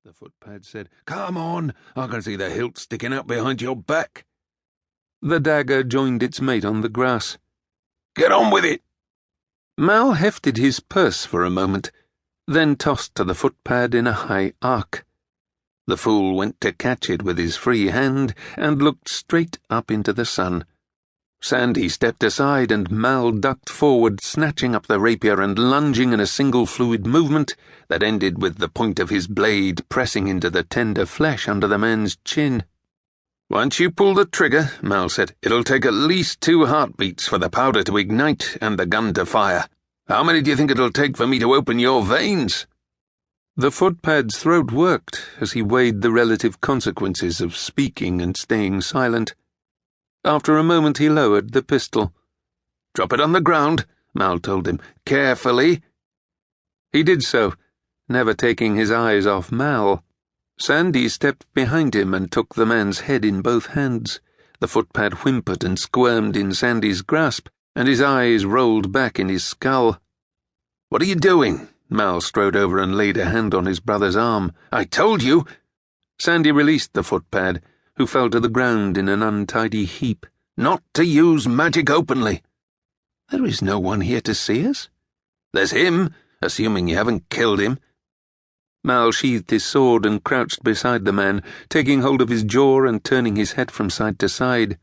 the footpad said. "Come on, I can see the hilt sticking out behind your back." The dagger joined its mate on the grass. "Get on with it!" Mal hefted his purse for a moment, then tossed to the footpad in a high arc. The fool went to catch it with his free hand and looked straight up into the sun. Sandy stepped aside and Mal ducked forward, snatching up the rapier and lunging in a single fluid movement that ended with the point of his blade pressing into the tender flesh under the man's chin. "Once you pull the trigger," Mal said, "it'll take at least 2 heartbeats for the powder to ignite and the gun to fire. How many do you think it'll take for me to open your veins?" The footpad's throat worked as he weighed the relative consequences of speaking and staying silent. After a moment he lowered the pistol. "Drop it on the ground," Mal told him. "Carefully." He did so, never taking his eyes off Mal. Sandy stepped behind him and took the man's head in both hands. The footpad whimpered and squirmed in Sandy's grasp, and his eyes rolled back in his skull. "What are you doing?" Mal strode over and laid a hand on his brother's arm. "I told you!" Sandy released the footpad, who fell to the ground in an untidy heap. "Not to use magic openly." "There is no one here to see us." "There's him, assuming you haven't killed him." Mal sheathed his sword and crouched beside the man, taking hold of his jaw and turning his head from side to side.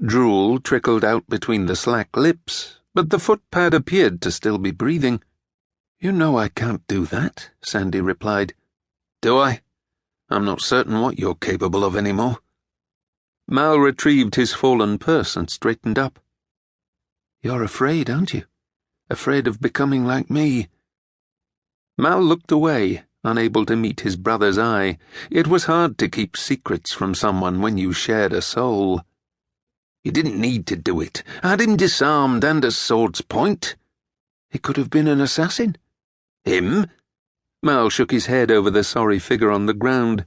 Drool trickled out between the slack lips, but the footpad appeared to still be breathing. "You know I can't do that," Sandy replied. "Do I? I'm not certain what you're capable of anymore." Mal retrieved his fallen purse and straightened up. "You're afraid, aren't you? Afraid of becoming like me?" Mal looked away, unable to meet his brother's eye. It was hard to keep secrets from someone when you shared a soul. "You didn't need to do it. I had him disarmed and a sword's point." "He could have been an assassin." "Him?" Mal shook his head over the sorry figure on the ground.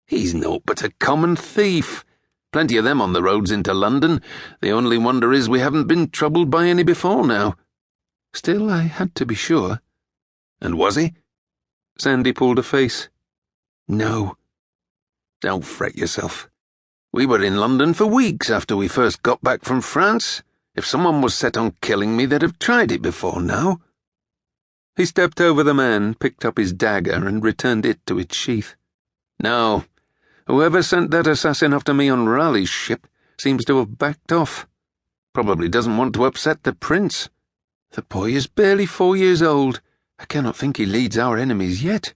"He's naught but a common thief. Plenty of them on the roads into London. The only wonder is we haven't been troubled by any before now." "Still, I had to be sure." "And was he?" Sandy pulled a face. "No." "Don't fret yourself. We were in London for weeks after we first got back from France. If someone was set on killing me, they'd have tried it before now." He stepped over the man, picked up his dagger, and returned it to its sheath. "No. Whoever sent that assassin after me on Raleigh's ship seems to have backed off. Probably doesn't want to upset the prince. The boy is barely 4 years old. I cannot think he leads our enemies yet."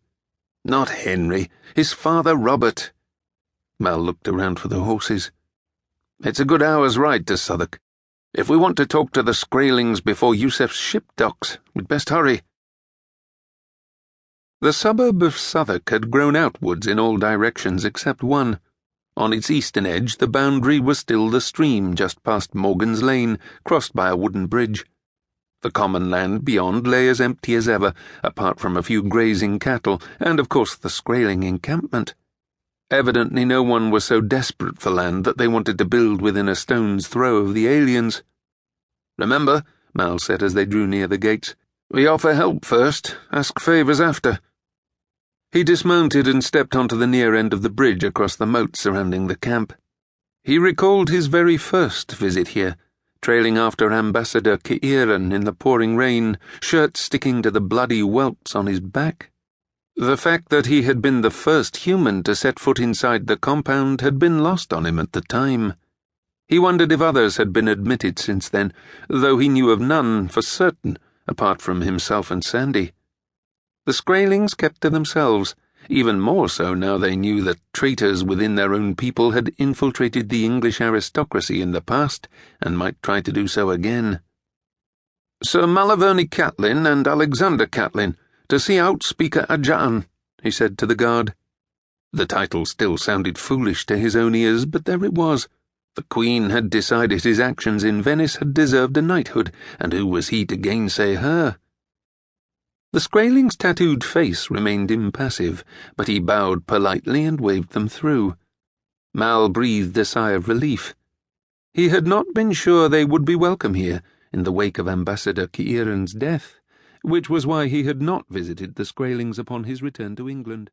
"Not Henry. His father Robert." Mal looked around for the horses. "It's a good hour's ride to Southwark. If we want to talk to the Skraelings before Yusef's ship docks, we'd best hurry." The suburb of Southwark had grown outwards in all directions except one. On its eastern edge the boundary was still the stream just past Morgan's Lane, crossed by a wooden bridge. The common land beyond lay as empty as ever, apart from a few grazing cattle, and of course the Skraeling encampment. Evidently no one was so desperate for land that they wanted to build within a stone's throw of the aliens. "Remember," Mal said as they drew near the gates, "we offer help first, ask favours after." He dismounted and stepped onto the near end of the bridge across the moat surrounding the camp. He recalled his very first visit here, trailing after Ambassador Catlyn in the pouring rain, shirt sticking to the bloody welts on his back. The fact that he had been the first human to set foot inside the compound had been lost on him at the time. He wondered if others had been admitted since then, though he knew of none for certain, apart from himself and Sandy. The Skraelings kept to themselves, even more so now they knew that traitors within their own people had infiltrated the English aristocracy in the past and might try to do so again. "Sir Malaverne Catlyn and Alexander Catlyn, to see Outspeaker Ajahn," he said to the guard. The title still sounded foolish to his own ears, but there it was. The Queen had decided his actions in Venice had deserved a knighthood, and who was he to gainsay her? The Skraeling's tattooed face remained impassive, but he bowed politely and waved them through. Mal breathed a sigh of relief. He had not been sure they would be welcome here, in the wake of Ambassador Catlyn's death, which was why he had not visited the Skraelings upon his return to England.